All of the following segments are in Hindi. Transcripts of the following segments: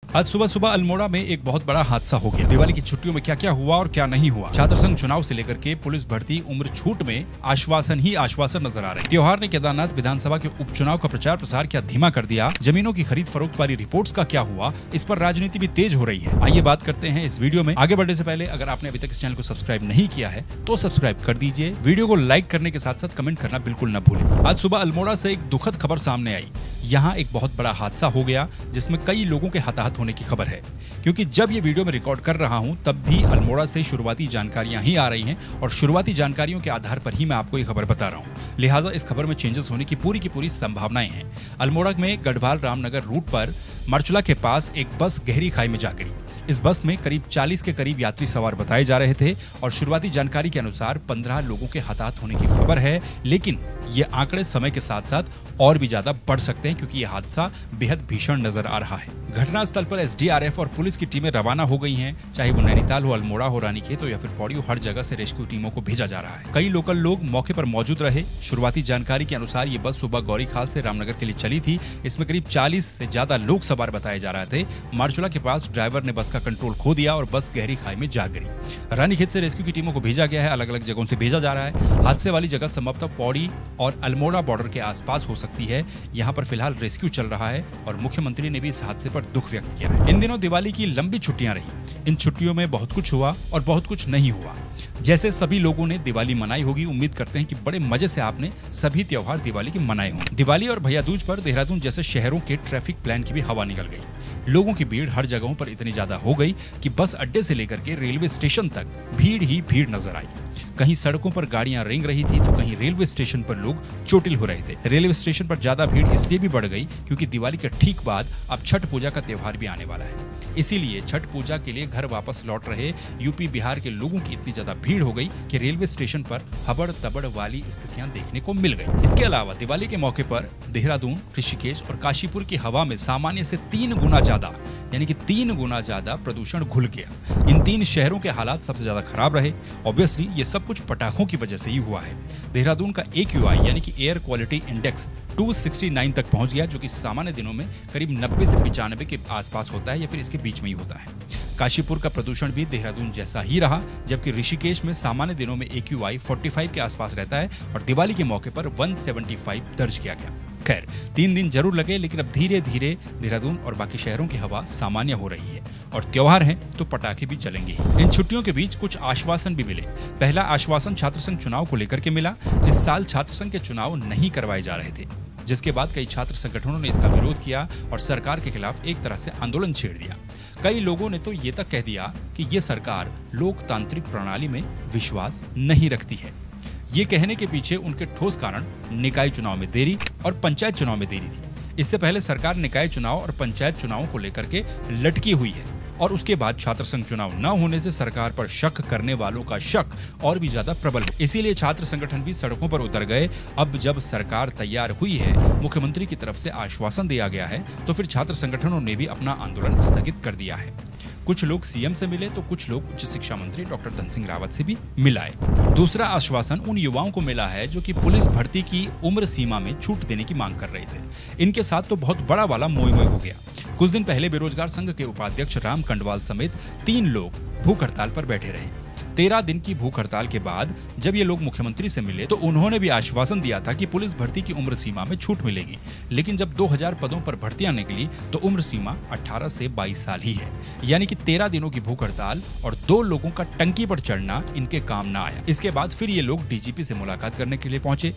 आज सुबह सुबह अल्मोड़ा में एक बहुत बड़ा हादसा हो गया। दिवाली की छुट्टियों में क्या क्या हुआ और क्या नहीं हुआ। छात्र संघ चुनाव से लेकर के पुलिस भर्ती उम्र छूट में आश्वासन ही आश्वासन नजर आ रहे हैं। त्योहार ने केदारनाथ विधानसभा के उपचुनाव का प्रचार प्रसार क्या धीमा कर दिया। जमीनों की खरीद फरोख्त वाली रिपोर्ट्स का क्या हुआ, इस पर राजनीति भी तेज हो रही है। आइए बात करते हैं इस वीडियो में। आगे बढ़ने से पहले अगर आपने अभी तक इस चैनल को सब्सक्राइब नहीं किया है तो सब्सक्राइब कर दीजिए। वीडियो को लाइक करने के साथ साथ कमेंट करना बिल्कुल न भूलें। आज सुबह अल्मोड़ा से एक दुखद खबर सामने आई। यहाँ एक बहुत बड़ा हादसा हो गया जिसमें कई लोगों के हताहत होने की खबर है। क्योंकि जब ये वीडियो में रिकॉर्ड कर रहा हूं तब भी अल्मोड़ा से शुरुआती जानकारियां ही आ रही हैं और शुरुआती जानकारियों के आधार पर ही मैं आपको ये खबर बता रहा हूं। लिहाजा इस खबर में चेंजेस होने की पूरी संभावनाएं हैं। अल्मोड़ा में गढ़वाल रामनगर रूट पर मरचुला के पास एक बस गहरी खाई में जा गिरी। इस बस में करीब 40 के करीब यात्री सवार बताए जा रहे थे और शुरुआती जानकारी के अनुसार 15 लोगों के हताहत होने की खबर है। लेकिन ये आंकड़े समय के साथ साथ और भी ज्यादा बढ़ सकते हैं क्योंकि यह हादसा बेहद भीषण नजर आ रहा है। घटनास्थल पर एसडीआरएफ और पुलिस की टीमें रवाना हो गई हैं। चाहे वो नैनीताल हो, अल्मोड़ा हो, रानीखेत हो या फिर पौड़ी हो, हर जगह से रेस्क्यू टीमों को भेजा जा रहा है। कई लोकल लोग मौके पर मौजूद रहे। शुरुआती जानकारी के अनुसार ये बस सुबह गौरीखाल से रामनगर के लिए चली थी। इसमें करीब 40 से ज्यादा लोग सवार बताए जा रहे थे। मारचुला के पास ड्राइवर ने बस का कंट्रोल खो दिया और बस गहरी खाई में जा गिरी। रानीखेत से रेस्क्यू की टीमों को भेजा गया है। अलग अलग जगहों से भेजा जा रहा है। हादसे वाली जगह संभवतः पौड़ी और अल्मोड़ा बॉर्डर के आसपास हो सकती है। यहाँ पर फिलहाल रेस्क्यू चल रहा है और मुख्यमंत्री ने भी इस हादसे पर दुख व्यक्त किया है। इन दिनों दिवाली की लंबी छुट्टियां रही। इन छुट्टियों में बहुत कुछ हुआ और बहुत कुछ नहीं हुआ। जैसे सभी लोगों ने दिवाली मनाई होगी, उम्मीद करते हैं कि बड़े मजे से आपने सभी त्योहार दिवाली के मनाए होंगे। दिवाली और भैया दूज पर देहरादून जैसे शहरों के ट्रैफिक प्लान की भी हवा निकल गई। लोगों की भीड़ हर जगहों पर इतनी ज्यादा हो गई कि बस अड्डे से लेकर के रेलवे स्टेशन तक भीड़ ही भीड़ नजर आई। कहीं सड़कों पर गाड़ियां रेंग रही थी तो कहीं रेलवे स्टेशन पर लोग चोटिल हो रहे थे। रेलवे स्टेशन पर ज्यादा भीड़ इसलिए भी बढ़ गई क्योंकि दिवाली के ठीक बाद अब छठ पूजा का त्योहार भी आने वाला है। इसीलिए छठ पूजा के लिए घर वापस लौट रहे यूपी बिहार के लोगों की इतनी ज्यादा भीड़ हो गई कि रेलवे स्टेशन पर हबड़ तबड़ वाली स्थितियां देखने को मिल गई। इसके अलावा दिवाली के मौके पर देहरादून, ऋषिकेश और काशीपुर की हवा में सामान्य से 3 गुना ज्यादा यानी कि 3 गुना ज्यादा प्रदूषण घुल गया। इन 3 शहरों के हालात सबसे ज्यादा खराब रहे। ऑब्वियसली ये सब कुछ पटाखों की वजह से ही हुआ है। देहरादून का AQI यानी कि एयर क्वालिटी इंडेक्स 269 तक पहुंच गया, जो कि सामान्य दिनों में करीब 90 से 95 के आसपास होता है या फिर इसके बीच में ही होता है। काशीपुर का प्रदूषण भी देहरादून जैसा ही रहा, जबकि ऋषिकेश में सामान्य दिनों में AQI 45 के आसपास रहता है और दिवाली के मौके पर 175 दर्ज किया गया। खैर 3 दिन जरूर लगे, लेकिन अब धीरे धीरे देहरादून और बाकी शहरों की हवा सामान्य हो रही है और त्योहार हैं तो पटाखे भी चलेंगे ही। इन छुट्टियों के बीच कुछ आश्वासन भी मिले। पहला आश्वासन छात्र संघ चुनाव को लेकर के मिला। इस साल छात्र संघ के चुनाव नहीं करवाए जा रहे थे, जिसके बाद कई छात्र संगठनों ने इसका विरोध किया और सरकार के खिलाफ एक तरह से आंदोलन छेड़ दिया। कई लोगों ने तो ये तक कह दिया कि ये सरकार लोकतांत्रिक प्रणाली में विश्वास नहीं रखती है। ये कहने के पीछे उनके ठोस कारण निकाय चुनाव में देरी और पंचायत चुनाव में देरी थी। इससे पहले सरकार निकाय चुनाव और पंचायत चुनावों को लेकर के लटकी हुई है और उसके बाद छात्र संघ चुनाव न होने से सरकार पर शक करने वालों का शक और भी ज्यादा प्रबल हो। इसीलिए छात्र संगठन भी सड़कों पर उतर गए। अब जब सरकार तैयार हुई है, मुख्यमंत्री की तरफ से आश्वासन दिया गया है, तो फिर छात्र संगठनों ने भी अपना आंदोलन स्थगित कर दिया है। कुछ लोग सीएम से मिले तो कुछ लोग उच्च शिक्षा मंत्री डॉक्टर धन सिंह रावत से भी मिलाए। दूसरा आश्वासन उन युवाओं को मिला है जो कि पुलिस भर्ती की उम्र सीमा में छूट देने की मांग कर रहे थे। इनके साथ तो बहुत बड़ा वाला मोय मोय हो गया। कुछ दिन पहले बेरोजगार संघ के उपाध्यक्ष राम कंडवाल समेत 3 लोग भूख हड़ताल पर बैठे रहे। 13 दिन की भूख हड़ताल के बाद जब ये लोग मुख्यमंत्री से मिले तो उन्होंने भी आश्वासन दिया था कि पुलिस भर्ती की उम्र सीमा में छूट मिलेगी। लेकिन जब 2000 पदों पर भर्तियां निकली तो उम्र सीमा 18 से 22 साल ही है। यानी कि 13 दिनों की भूख हड़ताल और 2 लोगों का टंकी पर चढ़ना इनके काम ना आया। इसके बाद फिर ये लोग डीजीपी से मुलाकात करने के लिए पहुंचे।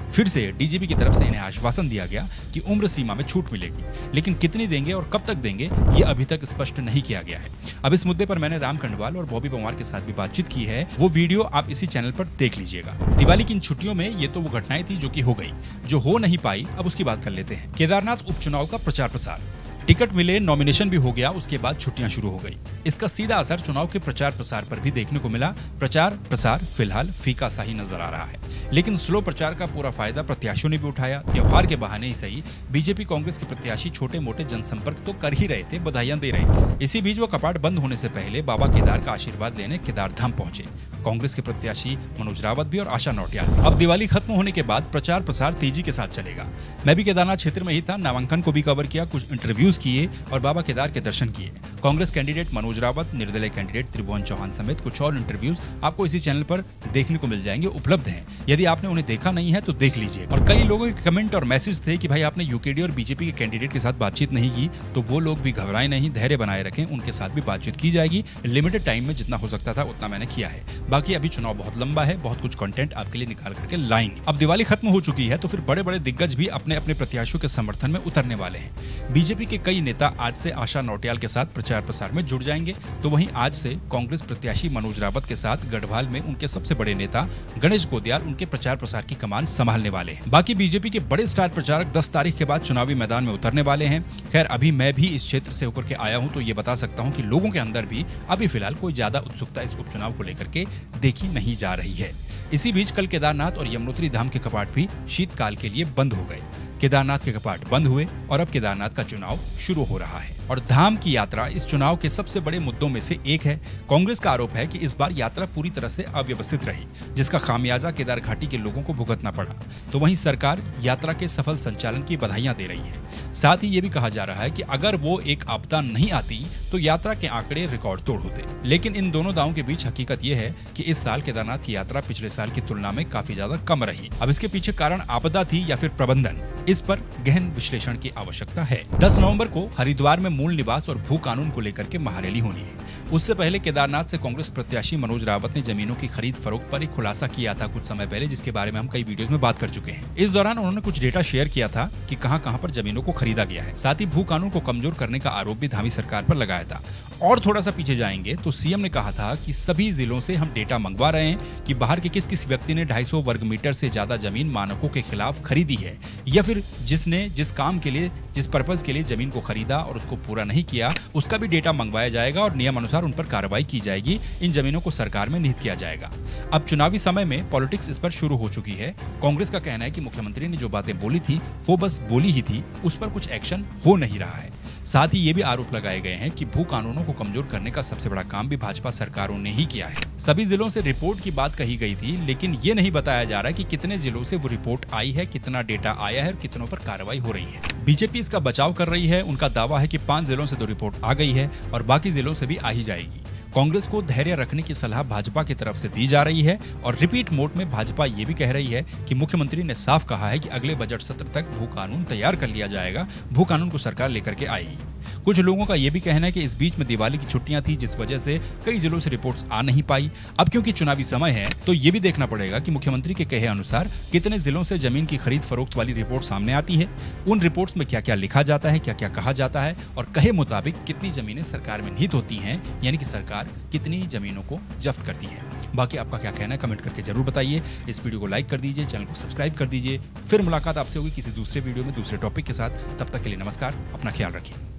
फिर से डीजीपी की तरफ से इन्हें आश्वासन दिया गया कि उम्र सीमा में छूट मिलेगी, लेकिन कितनी देंगे और कब तक देंगे ये अभी तक स्पष्ट नहीं किया गया है। अब इस मुद्दे पर मैंने राम कंडवाल और बॉबी पंवार के साथ भी बातचीत की है। वो वीडियो आप इसी चैनल पर देख लीजिएगा। दिवाली की इन छुट्टियों में ये तो वो घटनाएं थी जो कि हो गई, जो हो नहीं पाई अब उसकी बात कर लेते हैं। केदारनाथ उपचुनाव का प्रचार प्रसार, टिकट मिले, नॉमिनेशन भी हो गया, उसके बाद छुट्टियां शुरू हो गई। इसका सीधा असर चुनाव के प्रचार प्रसार पर भी देखने को मिला। प्रचार प्रसार फिलहाल फीका सा ही नजर आ रहा है, लेकिन स्लो प्रचार का पूरा फायदा प्रत्याशियों ने भी उठाया। त्योहार के बहाने ही सही, बीजेपी कांग्रेस के प्रत्याशी छोटे मोटे जनसंपर्क तो कर ही रहे थे, बधाइयां दे रहे थे। इसी बीच वो कपाट बंद होने से पहले बाबा केदार का आशीर्वाद लेने केदार धाम पहुंचे। कांग्रेस के प्रत्याशी मनोज रावत भी और आशा नौटियाल। अब दिवाली खत्म होने के बाद प्रचार प्रसार तेजी के साथ चलेगा। मैं भी केदारनाथ क्षेत्र में ही था, नामांकन को भी कवर किया, कुछ इंटरव्यूज किए और बाबा केदार के दर्शन किए। कांग्रेस कैंडिडेट मनोज रावत, निर्दलीय कैंडिडेट त्रिभुवन चौहान समेत कुछ और इंटरव्यूज आपको इसी चैनल पर देखने को मिल जाएंगे, उपलब्ध हैं। यदि आपने उन्हें देखा नहीं है तो देख लीजिए। और कई लोगों के कमेंट और मैसेज थे कि भाई आपने यूकेडी और बीजेपी के कैंडिडेट के साथ बातचीत नहीं की, तो वो लोग भी घबराए नहीं, धैर्य बनाए रखें, उनके साथ भी बातचीत की जाएगी। लिमिटेड टाइम में जितना हो सकता था उतना मैंने किया है। बाकी अभी चुनाव बहुत लंबा है, बहुत कुछ कंटेंट आपके लिए निकाल करके लाएंगे। अब दिवाली खत्म हो चुकी है तो फिर बड़े बड़े दिग्गज भी अपने अपने प्रत्याशियों के समर्थन में उतरने वाले हैं। बीजेपी के कई नेता आज से आशा नौटियाल के साथ प्रचार प्रसार में जुड़ जाएंगे, तो वहीं आज से कांग्रेस प्रत्याशी मनोज रावत के साथ गढ़वाल में उनके सबसे बड़े नेता गणेश गोदियाल उनके प्रचार प्रसार की कमान संभालने वाले हैं। बाकी बीजेपी के बड़े स्टार प्रचारक 10 तारीख के बाद चुनावी मैदान में उतरने वाले हैं। खैर अभी मैं भी इस क्षेत्र से होकर के आया हूं तो ये बता सकता हूं कि लोगों के अंदर भी अभी फिलहाल कोई ज्यादा उत्सुकता इस उपचुनाव को लेकर के देखी नहीं जा रही है। इसी बीच कल केदारनाथ और यमुनोत्री धाम के कपाट भी शीतकाल के लिए बंद हो गए। केदारनाथ के कपाट बंद हुए और अब केदारनाथ का चुनाव शुरू हो रहा है और धाम की यात्रा इस चुनाव के सबसे बड़े मुद्दों में से एक है। कांग्रेस का आरोप है कि इस बार यात्रा पूरी तरह से अव्यवस्थित रही, जिसका खामियाजा केदार घाटी के लोगों को भुगतना पड़ा। तो वहीं सरकार यात्रा के सफल संचालन की बधाइयां दे रही है। साथ ही ये भी कहा जा रहा है कि अगर वो एक आपदा नहीं आती तो यात्रा के आंकड़े रिकॉर्ड तोड़ होते। लेकिन इन दोनों दावों के बीच हकीकत यह है कि इस साल केदारनाथ की यात्रा पिछले साल की तुलना में काफी ज्यादा कम रही। अब इसके पीछे कारण आपदा थी या फिर प्रबंधन, इस पर गहन विश्लेषण की आवश्यकता है। 10 नवंबर को हरिद्वार में मूल निवास और भू कानून को लेकर के महारैली होनी है। उससे पहले केदारनाथ से कांग्रेस प्रत्याशी मनोज रावत ने जमीनों की खरीद फरोख्त पर एक खुलासा किया था कुछ समय पहले, जिसके बारे में हम कई वीडियोस में बात कर चुके हैं। इस दौरान उन्होंने कुछ डेटा शेयर किया था कि कहां-कहां पर जमीनों को खरीदा गया है। साथ ही भू कानून को कमजोर करने का आरोप भी धामी सरकार पर लगाया था। और थोड़ा सा पीछे जाएंगे तो सीएम ने कहा था कि सभी जिलों से हम डेटा मंगवा रहे हैं कि बाहर के किस किस व्यक्ति ने 250 वर्ग मीटर से ज्यादा जमीन मानकों के खिलाफ खरीदी है, या फिर जिसने जिस काम के लिए, जिस पर्पज के लिए जमीन को खरीदा और उसको पूरा नहीं किया, उसका भी डेटा मंगवाया जाएगा और नियम अनुसार उन पर कार्रवाई की जाएगी। इन जमीनों को सरकार में निहित किया जाएगा। अब चुनावी समय में पॉलिटिक्स इस पर शुरू हो चुकी है। कांग्रेस का कहना है कि मुख्यमंत्री ने जो बातें बोली थी वो बस बोली ही थी, उस पर कुछ एक्शन हो नहीं रहा है। साथ ही ये भी आरोप लगाए गए हैं कि भू कानूनों को कमजोर करने का सबसे बड़ा काम भी भाजपा सरकारों ने ही किया है। सभी जिलों से रिपोर्ट की बात कही गई थी, लेकिन ये नहीं बताया जा रहा कि कितने जिलों से वो रिपोर्ट आई है, कितना डेटा आया है और कितनों पर कार्रवाई हो रही है। बीजेपी इसका बचाव कर रही है। उनका दावा है कि 5 जिलों से तो रिपोर्ट आ गई है और बाकी जिलों से भी आ ही जाएगी। कांग्रेस को धैर्य रखने की सलाह भाजपा की तरफ से दी जा रही है और रिपीट मोड में भाजपा ये भी कह रही है कि मुख्यमंत्री ने साफ कहा है कि अगले बजट सत्र तक भू कानून तैयार कर लिया जाएगा, भू कानून को सरकार लेकर के आएगी। कुछ लोगों का यह भी कहना है कि इस बीच में दिवाली की छुट्टियां थी, जिस वजह से कई जिलों से रिपोर्ट्स आ नहीं पाई। अब क्योंकि चुनावी समय है तो ये भी देखना पड़ेगा कि मुख्यमंत्री के कहे अनुसार कितने जिलों से जमीन की खरीद फरोख्त वाली रिपोर्ट सामने आती है, उन रिपोर्ट्स में क्या क्या लिखा जाता है, क्या क्या कहा जाता है और कहे मुताबिक कितनी जमीनें सरकार में निहित होती हैं, यानी कि सरकार कितनी जमीनों को जब्त करती है। बाकी आपका क्या कहना है कमेंट करके जरूर बताइए। इस वीडियो को लाइक कर दीजिए, चैनल को सब्सक्राइब कर दीजिए। फिर मुलाकात आपसे होगी किसी दूसरे वीडियो में दूसरे टॉपिक के साथ। तब तक के लिए नमस्कार, अपना ख्याल रखिए।